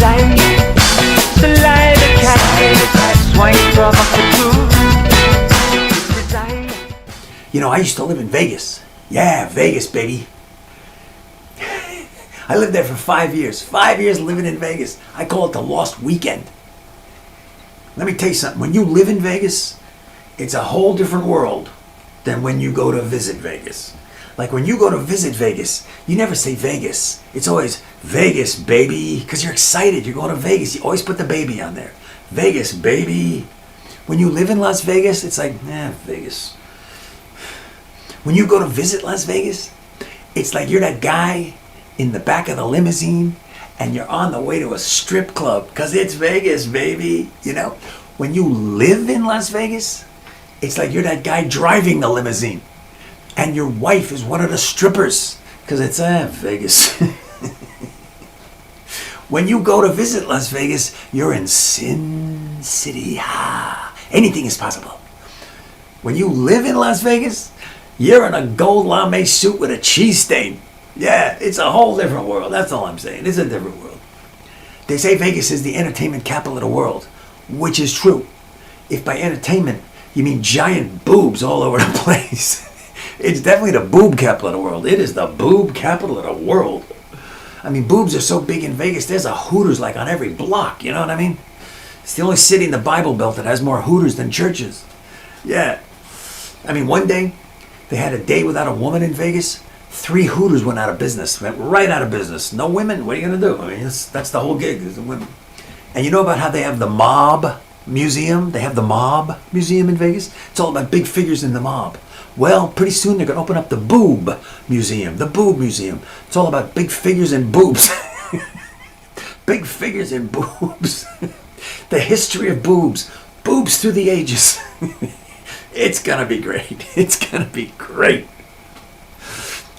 Preside, Sly the Cat, swing from up the blue. Preside. You know, I used to live in Vegas. Yeah, Vegas, baby. I lived there for 5 years. 5 years living in Vegas. I call it the lost weekend. Let me tell you something. When you live in Vegas, it's a whole different world than when you go to visit Vegas. Like when you go to visit Vegas, you never say Vegas. It's always Vegas, baby, because you're excited. You're going to Vegas. You always put the baby on there. Vegas, baby. When you live in Las Vegas, it's like, Vegas. When you go to visit Las Vegas, it's like you're that guy in the back of the limousine and you're on the way to a strip club because it's Vegas, baby. You know, when you live in Las Vegas, it's like you're that guy driving the limousine and your wife is one of the strippers because it's Vegas. When you go to visit Las Vegas, you're in Sin City. Anything is possible. When you live in Las Vegas, you're in a gold lame suit with a cheese stain. Yeah, it's a whole different world. That's all I'm saying. It's a different world. They say Vegas is the entertainment capital of the world, which is true. If by entertainment you mean giant boobs all over the place, it's definitely the boob capital of the world. It is the boob capital of the world. I mean, boobs are so big in Vegas, there's a Hooters like on every block, you know what I mean? It's the only city in the Bible Belt that has more Hooters than churches. Yeah. I mean, one day, they had a day without a woman in Vegas. 3 Hooters went out of business, went right out of business. No women, what are you going to do? I mean, that's the whole gig, is the women. And you know about how they have the mob museum? They have the mob museum in Vegas. It's all about big figures in the mob. Well, pretty soon they're going to open up the boob museum, the boob museum. It's all about big figures and boobs. Big figures and boobs. The history of boobs. Boobs through the ages. It's going to be great. It's going to be great.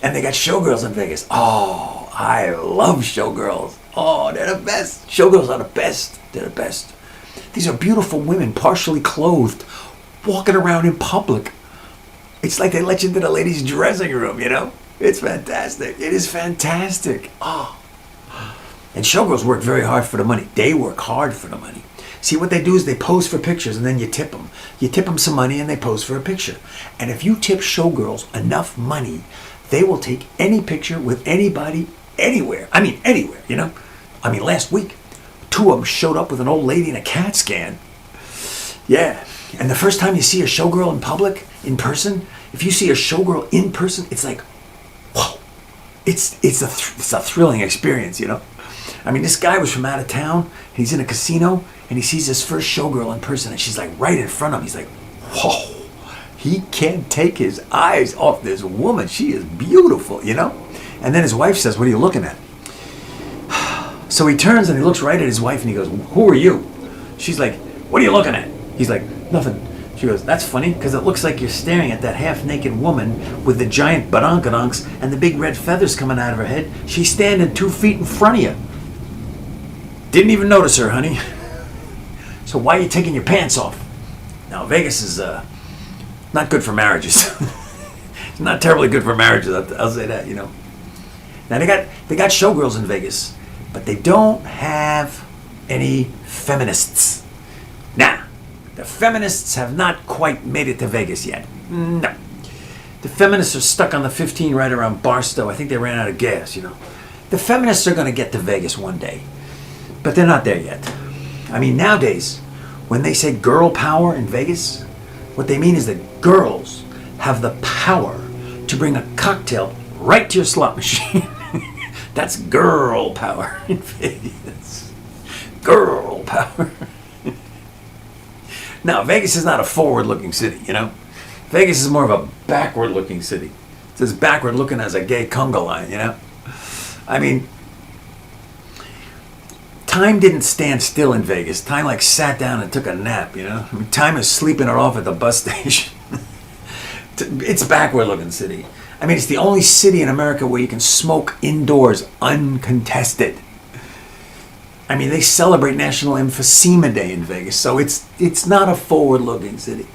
And they got showgirls in Vegas. Oh, I love showgirls. Oh, they're the best. Showgirls are the best. They're the best. These are beautiful women, partially clothed, walking around in public. It's like they let you into the ladies' dressing room, you know? It's fantastic. It is fantastic. Oh. And showgirls work very hard for the money. They work hard for the money. See, what they do is they pose for pictures and then you tip them. You tip them some money and they pose for a picture. And if you tip showgirls enough money, they will take any picture with anybody, anywhere. I mean, anywhere, you know? I mean, last week, 2 of them showed up with an old lady in a CAT scan. Yeah. And the first time you see a showgirl in public, in person, if you see a showgirl in person, it's like, whoa. It's a thrilling experience, you know? I mean, this guy was from out of town, and he's in a casino, and he sees his first showgirl in person, and she's like right in front of him. He's like, whoa. He can't take his eyes off this woman. She is beautiful, you know? And then his wife says, what are you looking at? So he turns and he looks right at his wife and he goes, who are you? She's like, what are you looking at? He's like, nothing. She goes, that's funny because it looks like you're staring at that half-naked woman with the giant badonkadonks and the big red feathers coming out of her head. She's standing 2 feet in front of you. Didn't even notice her, honey. So why are you taking your pants off? Now, Vegas is not good for marriages. It's not terribly good for marriages, I'll say that, you know. Now, they got showgirls in Vegas, but they don't have any feminists. Nah, the feminists have not quite made it to Vegas yet. No. The feminists are stuck on the 15 right around Barstow. I think they ran out of gas, you know. The feminists are going to get to Vegas one day, but they're not there yet. I mean, nowadays, when they say girl power in Vegas, what they mean is that girls have the power to bring a cocktail right to your slot machine. That's girl power in Vegas. Girl power. Now, Vegas is not a forward-looking city, you know? Vegas is more of a backward-looking city. It's as backward-looking as a gay conga line, you know? I mean, time didn't stand still in Vegas. Time like sat down and took a nap, you know? I mean, time is sleeping it off at the bus station. It's a backward-looking city. I mean, it's the only city in America where you can smoke indoors uncontested. I mean, they celebrate National Emphysema Day in Vegas, so it's not a forward-looking city.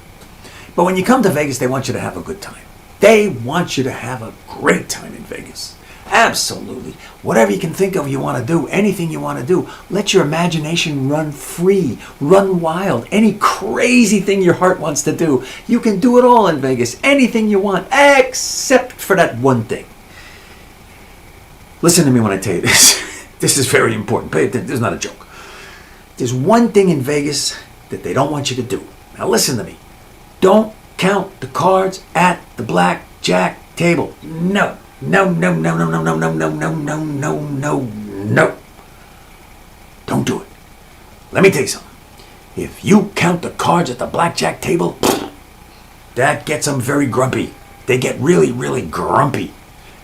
But when you come to Vegas, they want you to have a good time. They want you to have a great time in Vegas. Absolutely. Whatever you can think of you want to do, anything you want to do, let your imagination run free, run wild. Any crazy thing your heart wants to do, you can do it all in Vegas. Anything you want, except for that one thing. Listen to me when I tell you this. This is very important. Pay attention. This is not a joke. There's one thing in Vegas that they don't want you to do. Now listen to me. Don't count the cards at the blackjack table. No. No, no, no, no, no, no, no, no, no, no, no, no, no. Don't do it. Let me tell you something. If you count the cards at the blackjack table, that gets them very grumpy. They get really, really grumpy.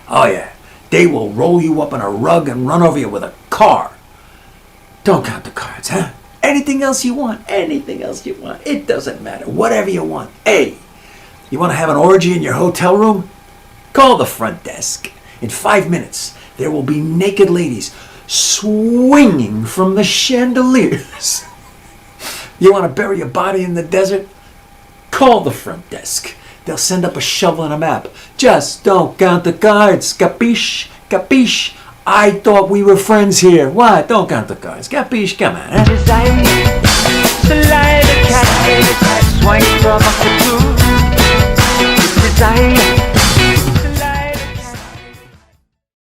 Oh yeah. They will roll you up on a rug and run over you with a car. Don't count the cards, huh? Anything else you want. Anything else you want. It doesn't matter. Whatever you want. Hey, you want to have an orgy in your hotel room? Call the front desk. In 5 minutes, there will be naked ladies swinging from the chandeliers. You want to bury a body in the desert? Call the front desk. They'll send up a shovel and a map. Just don't count the cards. Capiche? Capiche? I thought we were friends here. What? Don't count the cards. Capiche? Come on, huh? Desire, Sly the cat, swing from up the blue. Desire.